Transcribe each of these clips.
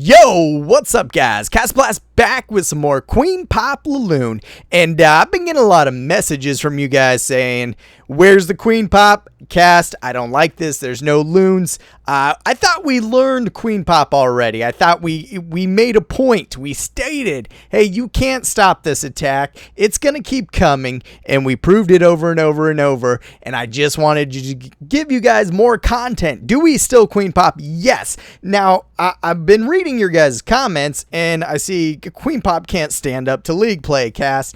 Yo, what's up guys? CastnBlast back with some more Queen Pop Laloon, and I've been getting a lot of messages from you guys saying, where's the Queen Pop? Cast, I don't like this, there's no loons. I thought we learned Queen Pop already. I thought we made a point. We stated, hey, you can't stop this attack. It's going to keep coming, and we proved it over and over and over, and I just wanted to give you guys more content. Do we still Queen Pop? Yes. Now, I've been reading your guys' comments, and I see Queen Pop can't stand up to League Play, Cast.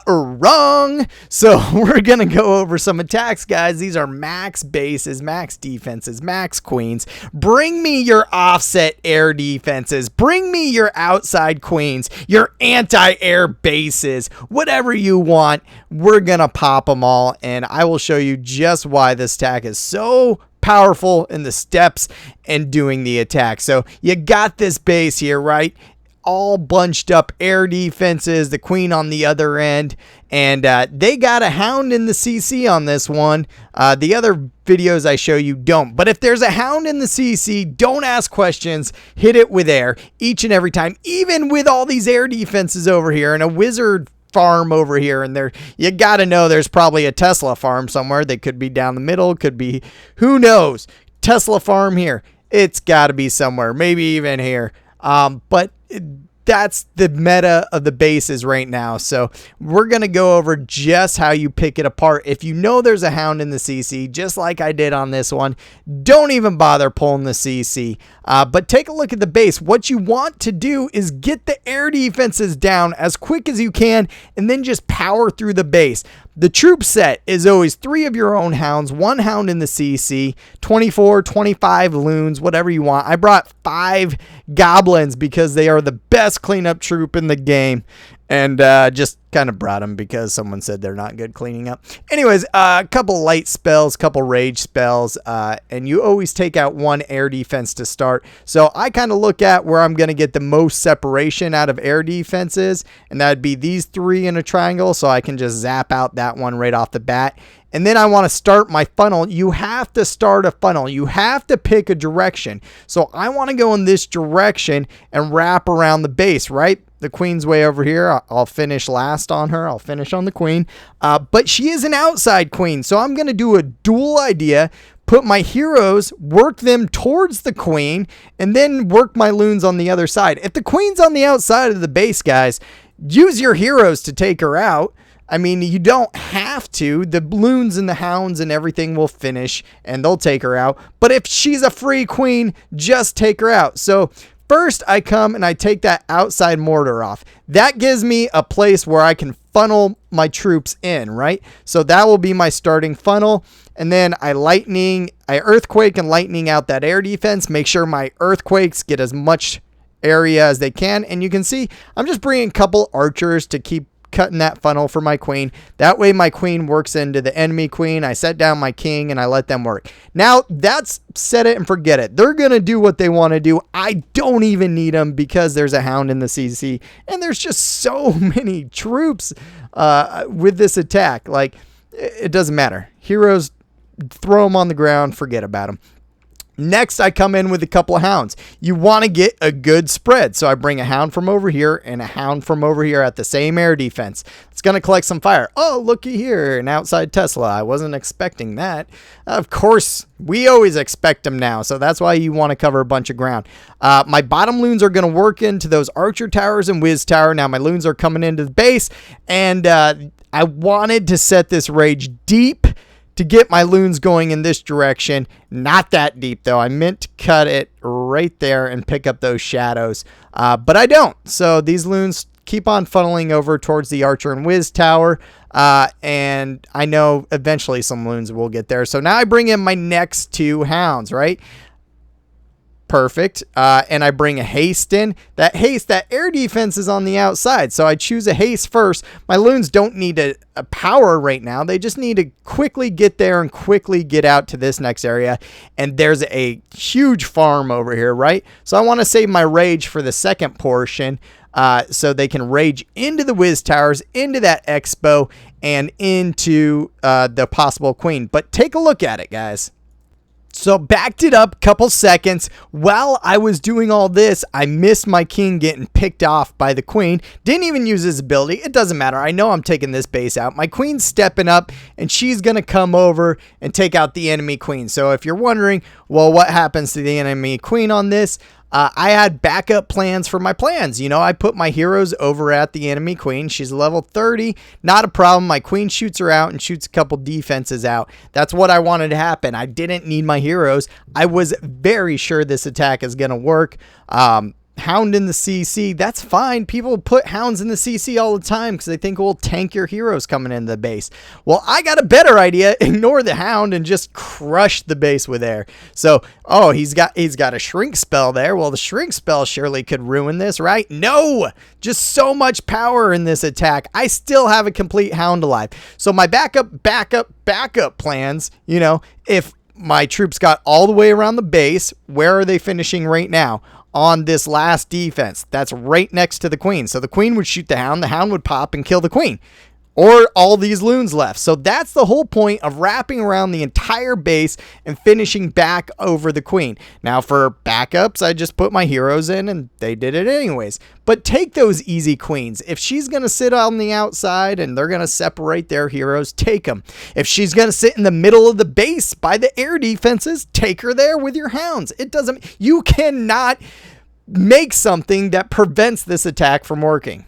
Wrong. So we're going to go over some attacks, guys. These are max bases, max defenses, max queens. Bring me your offset air defenses. Bring me your outside queens, your anti-air bases, whatever you want. We're going to pop them all, and I will show you just why this attack is so powerful in the steps and doing the attack. So you got this base here, right? All bunched up air defenses, the queen on the other end, and they got a hound in the CC on this one. The other videos I show you don't, but if there's a hound in the CC, don't ask questions, hit it with air each and every time, even with all these air defenses over here and a wizard farm over here, and there you got to know there's probably a Tesla farm somewhere. They could be down the middle, could be, who knows, Tesla farm here, it's got to be somewhere, maybe even here. But that's the meta of the bases right now. So we're going to go over just how you pick it apart. If you know there's a hound in the CC, just like I did on this one, don't even bother pulling the CC. But take a look at the base. What you want to do is get the air defenses down as quick as you can, and then just power through the base. The troop set is always 3 of your own hounds, 1 hound in the CC, 24, 25 loons, whatever you want. I brought 5 goblins because they are the best cleanup troop in the game. And just kind of brought them because someone said they're not good cleaning up. Anyways, a couple light spells, couple rage spells, and you always take out 1 air defense to start. So I kind of look at where I'm going to get the most separation out of air defenses, and that'd be these 3 in a triangle, so I can just zap out that one right off the bat. And then I want to start my funnel. You have to start a funnel. You have to pick a direction. So I want to go in this direction and wrap around the base, right? The queen's way over here. I'll finish last on her. I'll finish on the queen. But she is an outside queen. So I'm going to do a dual idea. Put my heroes, work them towards the queen, and then work my loons on the other side. If the queen's on the outside of the base, guys, use your heroes to take her out. I mean, you don't have to. The loons and the hounds and everything will finish, and they'll take her out. But if she's a free queen, just take her out. So first, I come and I take that outside mortar off. That gives me a place where I can funnel my troops in, right? So that will be my starting funnel. And then I earthquake and lightning out that air defense. Make sure my earthquakes get as much area as they can. And you can see I'm just bringing a couple archers to keep cutting that funnel for my queen. That way my queen works into the enemy queen. I set down my king and I let them work. Now that's set it and forget it. They're going to do what they want to do. I don't even need them because there's a hound in the CC and there's just so many troops with this attack. Like, it doesn't matter. Heroes, throw them on the ground, forget about them. Next, I come in with a couple of hounds. You want to get a good spread. So I bring a hound from over here and a hound from over here at the same air defense. It's going to collect some fire. Oh, looky here, an outside Tesla. I wasn't expecting that. Of course, we always expect them now. So that's why you want to cover a bunch of ground. My bottom loons are going to work into those archer towers and whiz tower. Now my loons are coming into the base. And I wanted to set this rage deep to get my loons going in this direction. Not that deep though. I meant to cut it right there and pick up those shadows. But I don't. So these loons keep on funneling over towards the archer and whiz tower. And I know eventually some loons will get there. So now I bring in my next 2 hounds, right? Perfect. And I bring a haste in. That haste, that air defense is on the outside. So I choose a haste first. My loons don't need a power right now. They just need to quickly get there and quickly get out to this next area. And there's a huge farm over here, right? So I want to save my rage for the second portion. So they can rage into the whiz towers, into that expo, and into the possible queen. But take a look at it, guys. So backed it up a couple seconds. While I was doing all this, I missed my king getting picked off by the queen. Didn't even use his ability. It doesn't matter. I know I'm taking this base out. My queen's stepping up, and she's going to come over and take out the enemy queen. So if you're wondering, well, what happens to the enemy queen on this? I had backup plans for my plans. You know, I put my heroes over at the enemy queen. She's level 30. Not a problem. My queen shoots her out and shoots a couple defenses out. That's what I wanted to happen. I didn't need my heroes. I was very sure this attack is going to work. Hound in the CC, that's fine. People put hounds in the CC all the time because they think it will tank your heroes coming into the base. Well, I got a better idea. Ignore the hound and just crush the base with air. So, oh, he's got a shrink spell there. Well, the shrink spell surely could ruin this, right? No, just so much power in this attack. I still have a complete hound alive. So my backup plans, you know, if my troops got all the way around the base, where are they finishing right now? On this last defense that's right next to the queen. So the queen would shoot the hound would pop and kill the queen, or all these loons left. So that's the whole point of wrapping around the entire base and finishing back over the queen. Now for backups, I just put my heroes in and they did it anyways. But take those easy queens. If she's going to sit on the outside and they're going to separate their heroes, take them. If she's going to sit in the middle of the base by the air defenses, take her there with your hounds. You cannot make something that prevents this attack from working.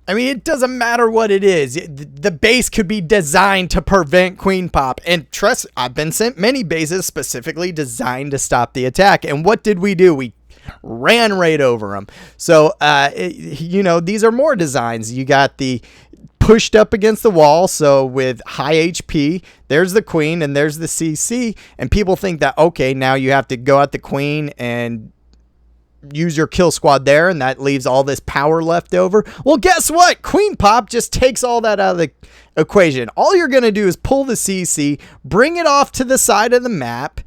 I mean, it doesn't matter what it is. The base could be designed to prevent queen pop. And trust, I've been sent many bases specifically designed to stop the attack. And what did we do? We ran right over them. So, you know, these are more designs. You got the pushed up against the wall. So with high HP, there's the queen and there's the CC. And people think that, okay, now you have to go at the queen and use your kill squad there, and that leaves all this power left over. Well, guess what? Queen pop just takes all that out of the equation. All you're going to do is pull the CC, bring it off to the side of the map,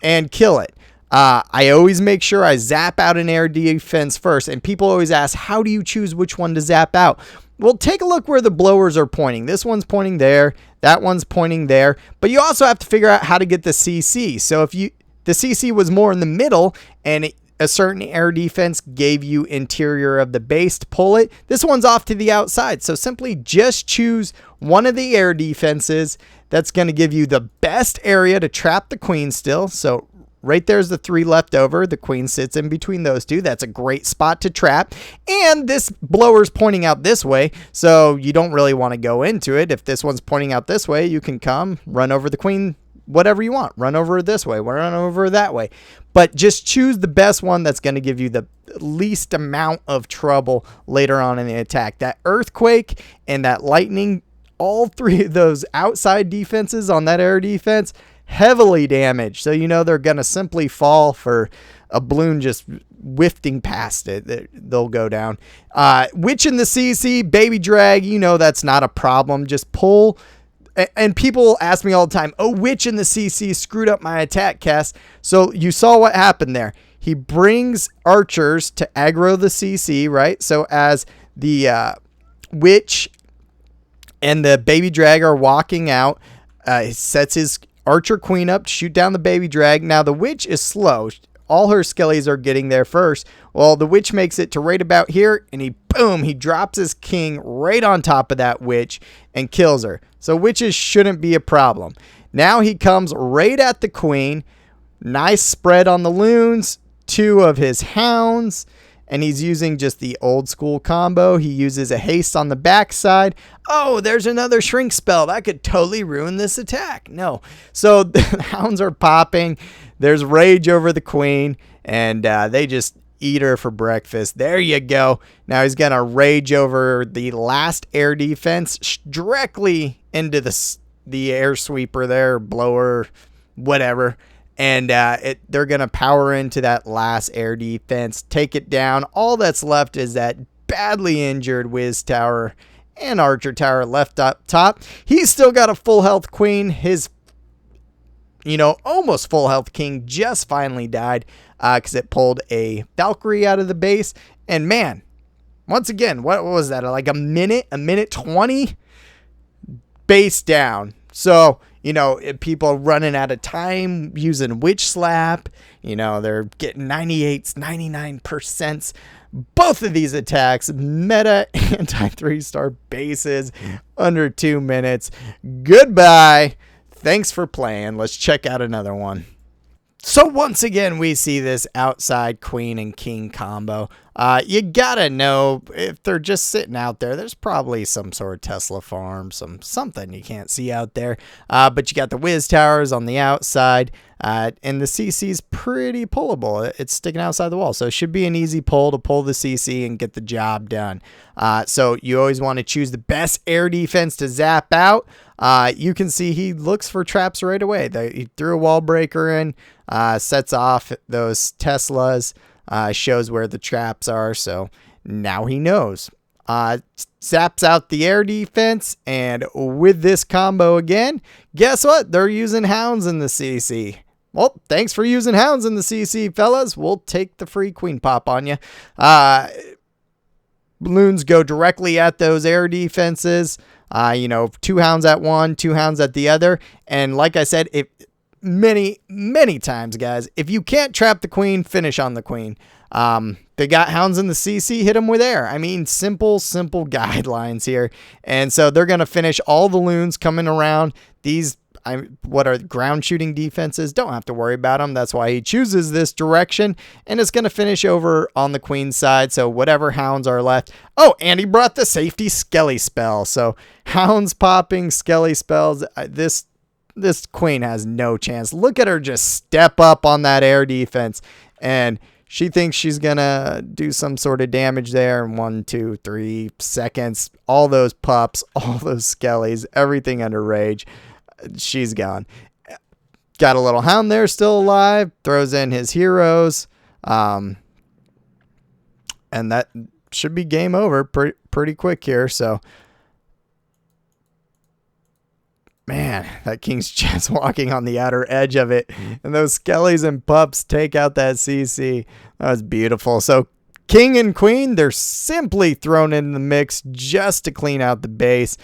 and kill it. I always make sure I zap out an air defense first, and people always ask, how do you choose which one to zap out? Well, take a look where the blowers are pointing. This one's pointing there, that one's pointing there, but you also have to figure out how to get the CC. So if the CC was more in the middle, and a certain air defense gave you interior of the base to pull it, this one's off to the outside. So simply just choose one of the air defenses that's going to give you the best area to trap the queen still. So right there's the 3 left over. The queen sits in between those 2. That's a great spot to trap. And this blower's pointing out this way, so you don't really want to go into it. If this one's pointing out this way, you can come, run over the queen, whatever you want. Run over this way, run over that way. But just choose the best one that's going to give you the least amount of trouble later on in the attack. That earthquake and that lightning, all 3 of those outside defenses on that air defense, heavily damaged. So you know they're going to simply fall for a balloon just whiffing past it. They'll go down. Witch in the CC, baby drag, you know that's not a problem. Just pull. And people ask me all the time, oh, witch in the CC screwed up my attack, Cass. So you saw what happened there. He brings archers to aggro the CC, right? So as the witch and the baby drag are walking out, he sets his archer queen up to shoot down the baby drag. Now the witch is slow. All her skellies are getting there first. Well, the witch makes it to right about here, and he drops his king right on top of that witch and kills her. So witches shouldn't be a problem. Now he comes right at the queen. Nice spread on the loons. 2 of his hounds. And he's using just the old school combo. He uses a haste on the backside. Oh, there's another shrink spell. That could totally ruin this attack. No. So the hounds are popping. There's rage over the queen. And they just eat her for breakfast. There you go. Now he's going to rage over the last air defense directly into the air sweeper there, blower, whatever. And they're going to power into that last air defense, take it down. All that's left is that badly injured Wiz Tower and Archer Tower left up top. He's still got a full health queen. His, almost full health king just finally died because it pulled a Valkyrie out of the base. And man, once again, what was that? Like a minute 20 base down. So you know, people running out of time using Witch Slap. You know, they're getting 98s, 99%. Both of these attacks, meta anti 3-star bases under 2 minutes. Goodbye. Thanks for playing. Let's check out another one. So once again, we see this outside queen and king combo. You gotta know if they're just sitting out there, there's probably some sort of Tesla farm, something you can't see out there. But you got the whiz towers on the outside, and the CC's pretty pullable. It's sticking outside the wall, so it should be an easy pull to pull the CC and get the job done. So you always want to choose the best air defense to zap out. You can see he looks for traps right away. He threw a wall breaker in, sets off those Teslas, shows where the traps are. So now he knows. Zaps out the air defense. And with this combo again, guess what? They're using hounds in the CC. Well, thanks for using hounds in the CC, fellas. We'll take the free queen pop on you. Balloons go directly at those air defenses. You know, 2 hounds at one, 2 hounds at the other. And like I said, many times, guys, if you can't trap the queen, finish on the queen. They got hounds in the CC, hit them with air. I mean, simple guidelines here. And so they're going to finish all the loons coming around. These, what are ground shooting defenses? Don't have to worry about them. That's why he chooses this direction. And it's going to finish over on the queen side. So whatever hounds are left. Oh, and he brought the safety Skelly spell. So hounds popping, Skelly spells. This queen has no chance. Look at her just step up on that air defense. And she thinks she's going to do some sort of damage there in 1, 2, 3 seconds. All those pups, all those Skellies, everything under rage. She's gone. Got a little hound there still alive. Throws in his heroes. And that should be game over pretty quick here. So, man, that king's just walking on the outer edge of it. And those Skellies and pups take out that CC. That was beautiful. So king and queen, they're simply thrown in the mix just to clean out the base.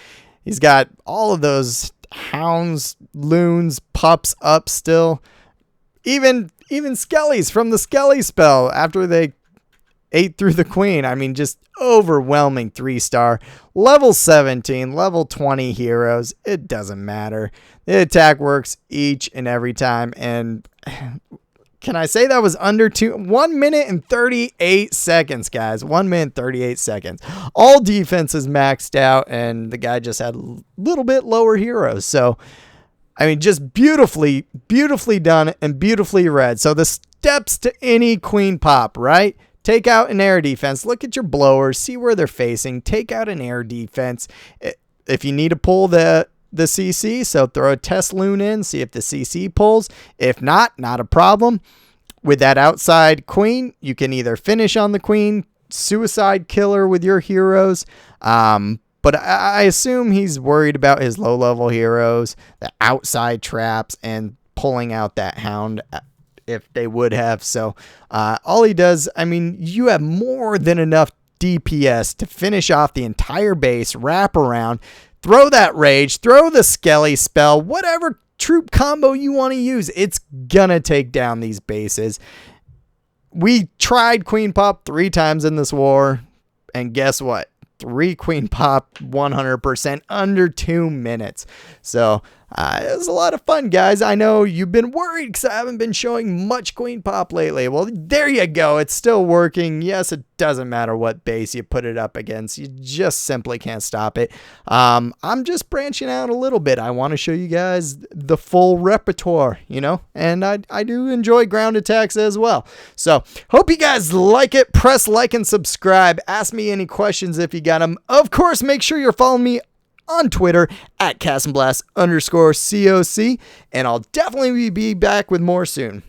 He's got all of those hounds, loons, pups up still. Even Skellies from the Skelly spell after they ate through the queen. I mean, just overwhelming 3-star. Level 17, level 20 heroes. It doesn't matter. The attack works each and every time. And can I say that was under 1 minute and 38 seconds, guys. 1 minute, 38 seconds. All defenses maxed out, and the guy just had a little bit lower heroes. So, I mean, just beautifully done and beautifully read. So the steps to any queen pop, right? Take out an air defense. Look at your blowers. See where they're facing. Take out an air defense. If you need to pull the CC, so throw a test loon in. See if the CC pulls. If not a problem. With that outside queen, you can either finish on the queen, suicide killer with your heroes. But I assume he's worried about his low-level heroes, the outside traps, and pulling out that hound if they would have. So all he does, I mean, you have more than enough DPS to finish off the entire base, wrap around, throw that rage, throw the Skelly spell, whatever troop combo you want to use. It's gonna take down these bases. We tried queen pop 3 times in this war, and guess what? 3 queen pop 100% under 2 minutes. So it was a lot of fun, guys. I know you've been worried because I haven't been showing much queen pop lately. Well, there you go. It's still working. Yes, it doesn't matter what base you put it up against. You just simply can't stop it. I'm just branching out a little bit. I want to show you guys the full repertoire, you know, and I do enjoy ground attacks as well. So hope you guys like it. Press like and subscribe. Ask me any questions if you got them. Of course, make sure you're following me on Twitter at CastnBlastCOC, and I'll definitely be back with more soon.